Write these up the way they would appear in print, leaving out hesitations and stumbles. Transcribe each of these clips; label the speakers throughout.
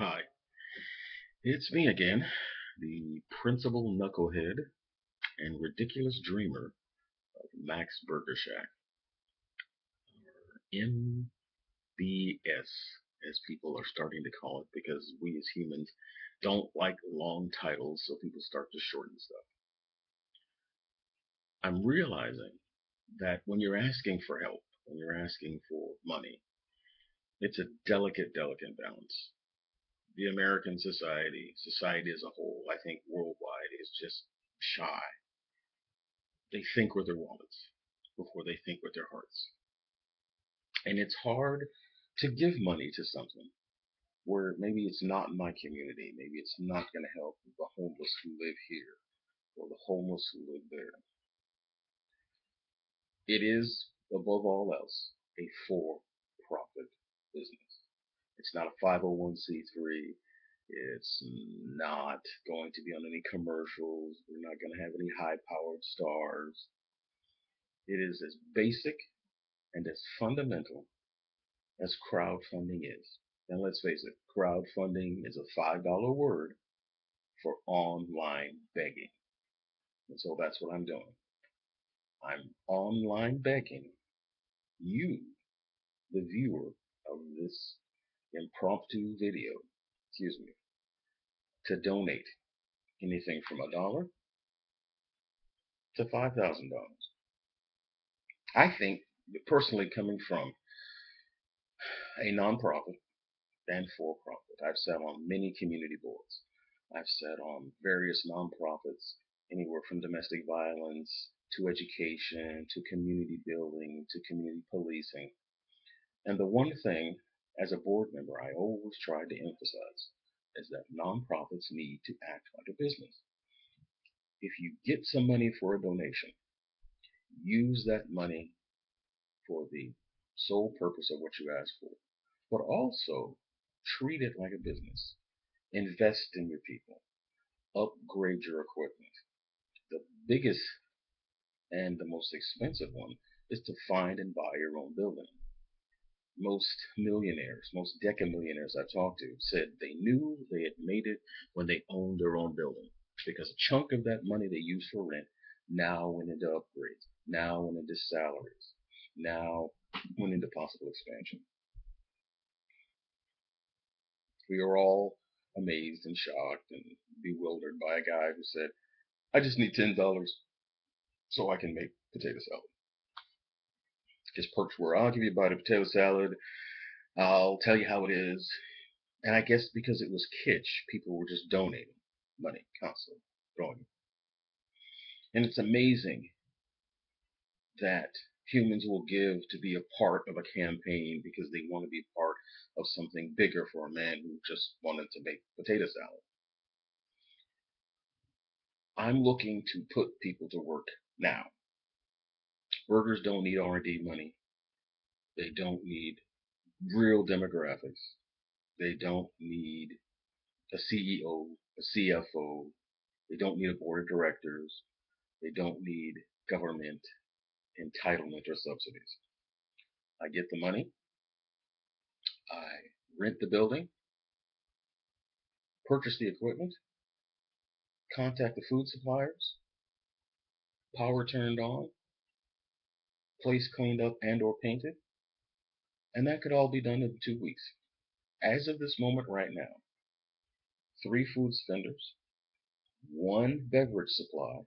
Speaker 1: Hi, it's me again, the principal knucklehead and ridiculous dreamer of Max Burger Shack, MBS, as people are starting to call it, because we as humans don't like long titles, so people start to shorten stuff. I'm realizing that when you're asking for help, when you're asking for money, it's a delicate balance. The American society as a whole, I think worldwide, is just shy. They think with their wallets before they think with their hearts. And it's hard to give money to something where maybe it's not in my community, maybe it's not going to help the homeless who live here or the homeless who live there. It is, above all else, a for profit business. It's not a 501c3. It's not going to be on any commercials. We're not going to have any high powered stars. It is as basic and as fundamental as crowdfunding is. And let's face it, crowdfunding is a $5 word for online begging. And so that's what I'm doing. I'm online begging you, the viewer of this impromptu video, excuse me, to donate anything from $1 to $5,000. I think, personally, coming from a nonprofit and for profit, I've sat on many community boards. I've sat on various nonprofits, anywhere from domestic violence to education to community building to community policing. And the one thing, as a board member, I always tried to emphasize is that nonprofits need to act like a business. If you get some money for a donation, use that money for the sole purpose of what you asked for, but also treat it like a business. Invest in your people, upgrade your equipment. The biggest and the most expensive one is to find and buy your own building. Most millionaires, most decamillionaires I talked to said they knew they had made it when they owned their own building because a chunk of that money they used for rent now went into upgrades, now went into salaries, now went into possible expansion. We were all amazed and shocked and bewildered by a guy who said, I just need $10 so I can make potato salad. His perks were, I'll give you a bite of potato salad, I'll tell you how it is. And I guess because it was kitsch, people were just donating money constantly, throwing it. And it's amazing that humans will give to be a part of a campaign because they want to be part of something bigger for a man who just wanted to make potato salad. I'm looking to put people to work now. Burgers don't need R&D money. They don't need real demographics. They don't need a CEO, a CFO. They don't need a board of directors. They don't need government entitlement or subsidies. I get the money. I rent the building, purchase the equipment, contact the food suppliers, power turned on, place cleaned up and or painted, and that could all be done in 2 weeks. As of this moment right now, 3 food vendors, 1 beverage supply,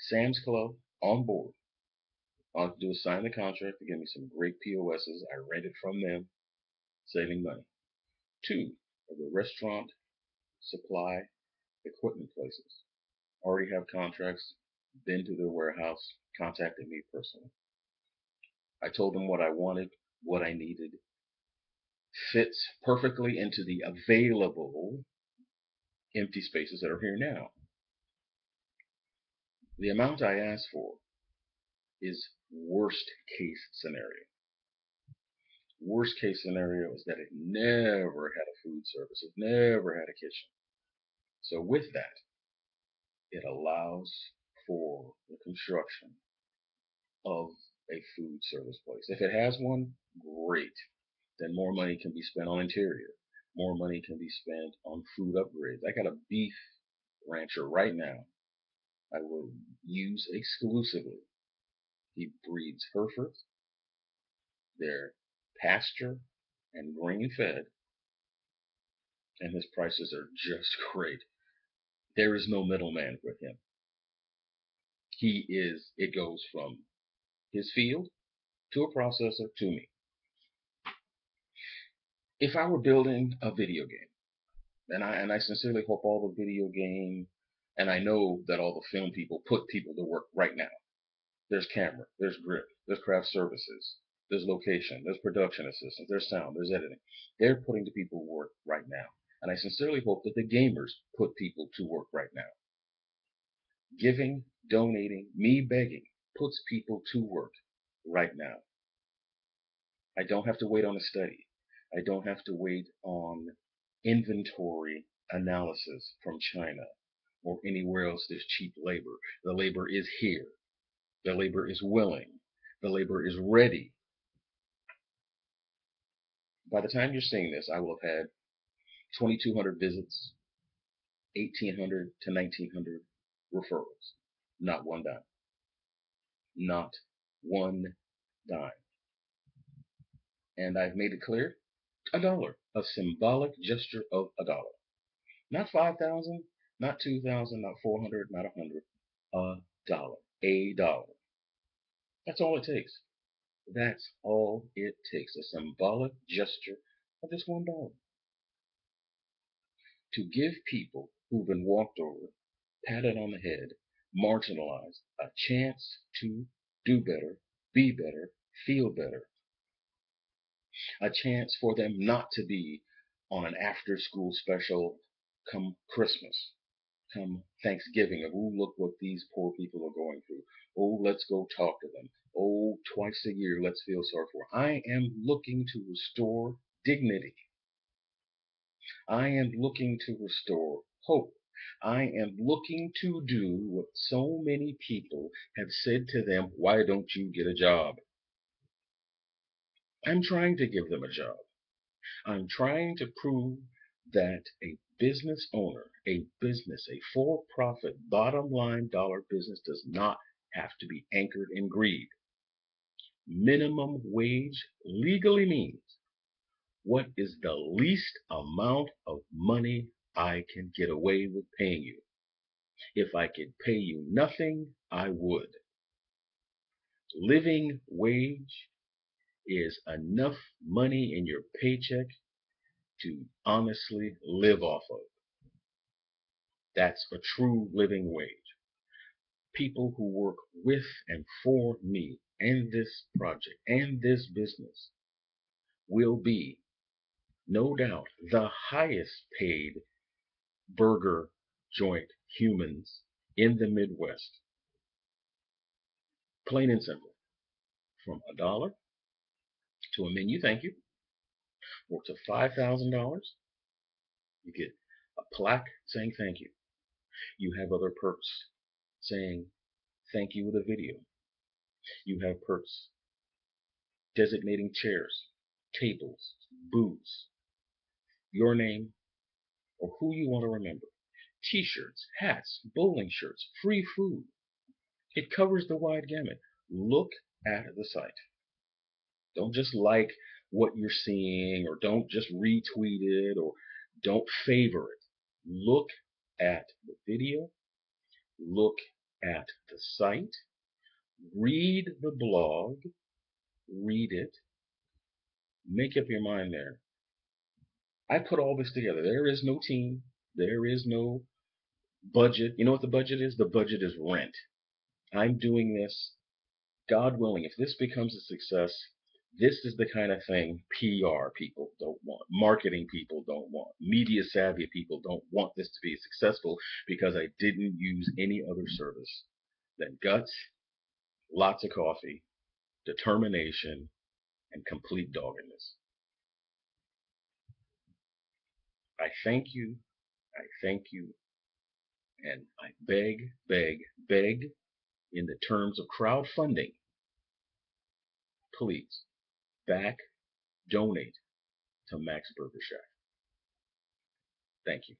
Speaker 1: Sam's Club on board. All I have to do is sign the contract to give me some great POSs. I rent it from them, saving money. 2 of the restaurant supply equipment places already have contracts, been to their warehouse, contacted me personally. I told them what I wanted, what I needed, fits perfectly into the available empty spaces that are here now. The amount I asked for is worst case scenario. Worst case scenario is that it never had a food service, it never had a kitchen. So, with that, it allows for the construction of a food service place. If it has one, great. Then more money can be spent on interior. more money can be spent on food upgrades. I got a beef rancher right now I will use exclusively. He breeds Herefords. They're pasture and grain fed, and his prices are just great. There is no middleman with him. It goes from his field to a processor to me. If I were building a video game, and I sincerely hope all the video game, and I know that all the film people put people to work right now. There's camera, there's grip, there's craft services, there's location, there's production assistants, there's sound, there's editing. They're putting the people to work right now. And I sincerely hope that the gamers put people to work right now. Giving, donating, me begging puts people to work right now. I don't have to wait on a study. I don't have to wait on inventory analysis from China or anywhere else there's cheap labor. The labor is here. The labor is willing. The labor is ready. By the time you're seeing this, I will have had 2,200 visits, 1,800 to 1,900 referrals. Not one dime. Not one dime. And I've made it clear, $1. A symbolic gesture of $1. Not 5,000, not 2,000, not 400, not 100. $1. $1. That's all it takes. That's all it takes. A symbolic gesture of this $1. To give people who've been walked over, patted on the head, marginalized, a chance to do better, be better, feel better. A chance for them not to be on an after school special come Christmas, come Thanksgiving of, oh, look what these poor people are going through. Oh, let's go talk to them. Oh, twice a year, let's feel sorry for. I am looking to restore dignity. I am looking to restore hope. I am looking to do what so many people have said to them, why don't you get a job? I'm trying to give them a job. I'm trying to prove that a business owner, a business, a for-profit, bottom line dollar business does not have to be anchored in greed. Minimum wage legally means what is the least amount of money I can get away with paying you. If I could pay you nothing, I would. Living wage is enough money in your paycheck to honestly live off of. That's a true living wage. People who work with and for me and this project and this business will be, no doubt, the highest paid burger joint humans in the Midwest. Plain and simple. From $1 to a menu, thank you, or to $5,000, you get a plaque saying thank you. You have other perks saying thank you with a video. You have perks designating chairs, tables, booths, your name, or who you want to remember. T-shirts, hats, bowling shirts, free food. It covers the wide gamut. Look at the site. Don't just like what you're seeing, or don't just retweet it, or don't favor it. Look at the video. Look at the site. Read the blog. Read it. Make up your mind there. I put all this together. There is no team. There is no budget. You know what the budget is? The budget is rent. I'm doing this, God willing, if this becomes a success, this is the kind of thing PR people don't want, marketing people don't want, media savvy people don't want this to be successful, because I didn't use any other service than guts, lots of coffee, determination, and complete doggedness. I thank you. I thank you. And I beg, beg, beg in the terms of crowdfunding, please back, donate to Max Burger Shack. Thank you.